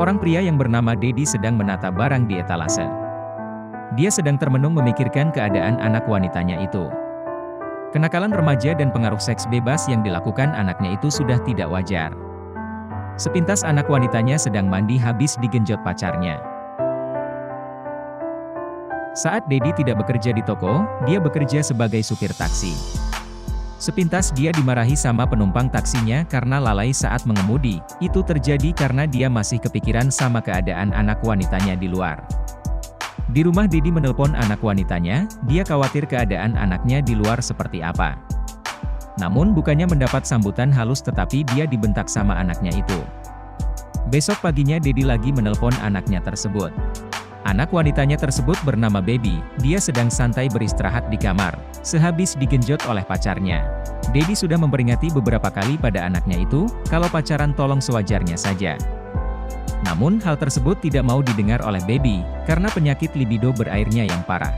Seorang pria yang bernama Dedi sedang menata barang di etalase. Dia sedang termenung memikirkan keadaan anak wanitanya itu. Kenakalan remaja dan pengaruh seks bebas yang dilakukan anaknya itu sudah tidak wajar. Sepintas anak wanitanya sedang mandi habis digenjot pacarnya. Saat Dedi tidak bekerja di toko, dia bekerja sebagai supir taksi. Sepintas dia dimarahi sama penumpang taksinya karena lalai saat mengemudi. Itu terjadi karena dia masih kepikiran sama keadaan anak wanitanya di luar. Di rumah Dedi menelpon anak wanitanya, dia khawatir keadaan anaknya di luar seperti apa. Namun bukannya mendapat sambutan halus tetapi dia dibentak sama anaknya itu. Besok paginya Dedi lagi menelpon anaknya tersebut. Anak wanitanya tersebut bernama Baby, dia sedang santai beristirahat di kamar, sehabis digenjot oleh pacarnya. Dedi sudah memperingati beberapa kali pada anaknya itu, kalau pacaran tolong sewajarnya saja. Namun hal tersebut tidak mau didengar oleh Baby, karena penyakit libido berairnya yang parah.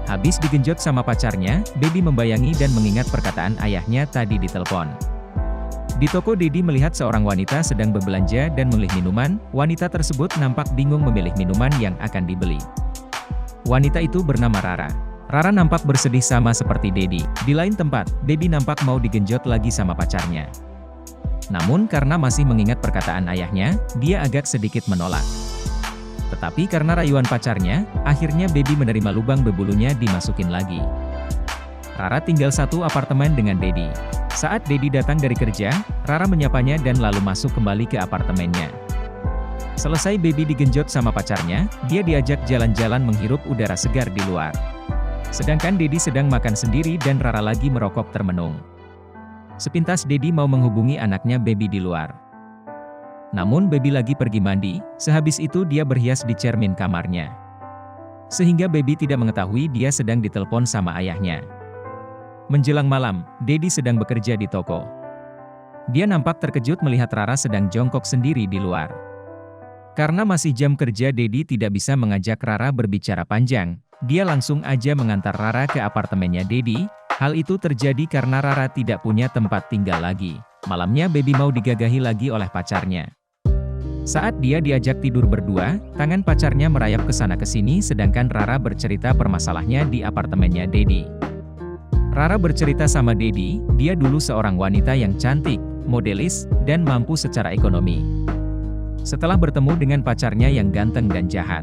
Habis digenjot sama pacarnya, Baby membayangi dan mengingat perkataan ayahnya tadi di telepon. Di toko Dedi melihat seorang wanita sedang berbelanja dan memilih minuman, wanita tersebut nampak bingung memilih minuman yang akan dibeli. Wanita itu bernama Rara. Rara nampak bersedih sama seperti Dedi. Di lain tempat, Baby nampak mau digenjot lagi sama pacarnya. Namun karena masih mengingat perkataan ayahnya, dia agak sedikit menolak. Tetapi karena rayuan pacarnya, akhirnya Baby menerima lubang berbulunya dimasukin lagi. Rara tinggal satu apartemen dengan Dedi. Saat Dedi datang dari kerja, Rara menyapanya dan lalu masuk kembali ke apartemennya. Selesai Baby digenjot sama pacarnya, dia diajak jalan-jalan menghirup udara segar di luar. Sedangkan Dedi sedang makan sendiri dan Rara lagi merokok termenung. Sepintas Dedi mau menghubungi anaknya Baby di luar. Namun Baby lagi pergi mandi, sehabis itu dia berhias di cermin kamarnya. Sehingga Baby tidak mengetahui dia sedang ditelepon sama ayahnya. Menjelang malam, Dedi sedang bekerja di toko. Dia nampak terkejut melihat Rara sedang jongkok sendiri di luar. Karena masih jam kerja Dedi tidak bisa mengajak Rara berbicara panjang, dia langsung aja mengantar Rara ke apartemennya Dedi. Hal itu terjadi karena Rara tidak punya tempat tinggal lagi. Malamnya Baby mau digagahi lagi oleh pacarnya. Saat dia diajak tidur berdua, tangan pacarnya merayap ke sana ke sini sedangkan Rara bercerita permasalahannya di apartemennya Dedi. Rara bercerita sama Dedi, dia dulu seorang wanita yang cantik, modelis, dan mampu secara ekonomi. Setelah bertemu dengan pacarnya yang ganteng dan jahat,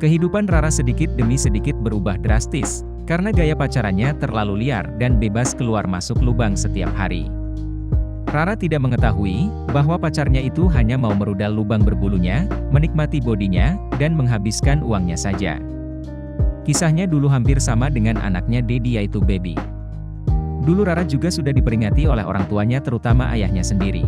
kehidupan Rara sedikit demi sedikit berubah drastis, karena gaya pacarannya terlalu liar dan bebas keluar masuk lubang setiap hari. Rara tidak mengetahui bahwa pacarnya itu hanya mau merudal lubang berbulunya, menikmati bodinya, dan menghabiskan uangnya saja. Kisahnya dulu hampir sama dengan anaknya Dedi yaitu Baby. Dulu Rara juga sudah diperingati oleh orang tuanya terutama ayahnya sendiri.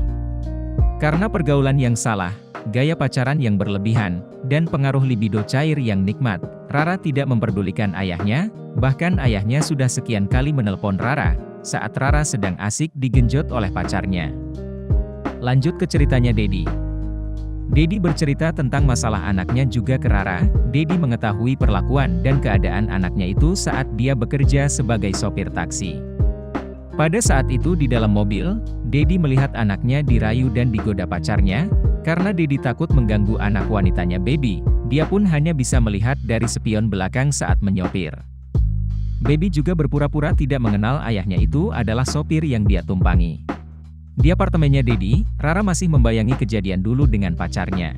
Karena pergaulan yang salah, gaya pacaran yang berlebihan, dan pengaruh libido cair yang nikmat, Rara tidak memperdulikan ayahnya, bahkan ayahnya sudah sekian kali menelpon Rara, saat Rara sedang asik digenjot oleh pacarnya. Lanjut ke ceritanya Dedi. Dedi bercerita tentang masalah anaknya juga ke Rara. Dedi mengetahui perlakuan dan keadaan anaknya itu saat dia bekerja sebagai sopir taksi. Pada saat itu di dalam mobil, Dedi melihat anaknya dirayu dan digoda pacarnya. Karena Dedi takut mengganggu anak wanitanya Baby, dia pun hanya bisa melihat dari spion belakang saat menyopir. Baby juga berpura-pura tidak mengenal ayahnya itu adalah sopir yang dia tumpangi. Di apartemennya Dedi, Rara masih membayangi kejadian dulu dengan pacarnya.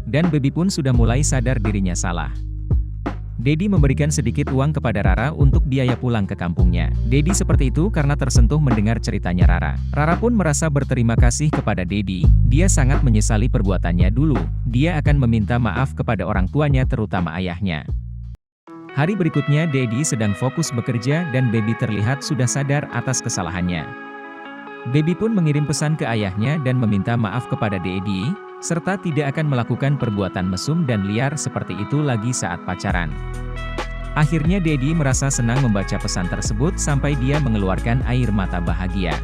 Dan Baby pun sudah mulai sadar dirinya salah. Dedi memberikan sedikit uang kepada Rara untuk biaya pulang ke kampungnya. Dedi seperti itu karena tersentuh mendengar ceritanya Rara. Rara pun merasa berterima kasih kepada Dedi. Dia sangat menyesali perbuatannya dulu. Dia akan meminta maaf kepada orang tuanya terutama ayahnya. Hari berikutnya Dedi sedang fokus bekerja dan Baby terlihat sudah sadar atas kesalahannya. Baby pun mengirim pesan ke ayahnya dan meminta maaf kepada Dedi, serta tidak akan melakukan perbuatan mesum dan liar seperti itu lagi saat pacaran. Akhirnya Dedi merasa senang membaca pesan tersebut sampai dia mengeluarkan air mata bahagia.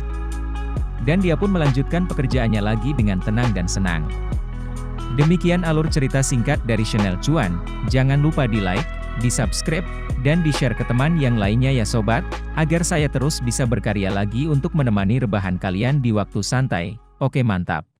Dan dia pun melanjutkan pekerjaannya lagi dengan tenang dan senang. Demikian alur cerita singkat dari channel Cuan. Jangan lupa di like, di subscribe, dan di share ke teman yang lainnya ya sobat, agar saya terus bisa berkarya lagi untuk menemani rebahan kalian di waktu santai. Oke mantap.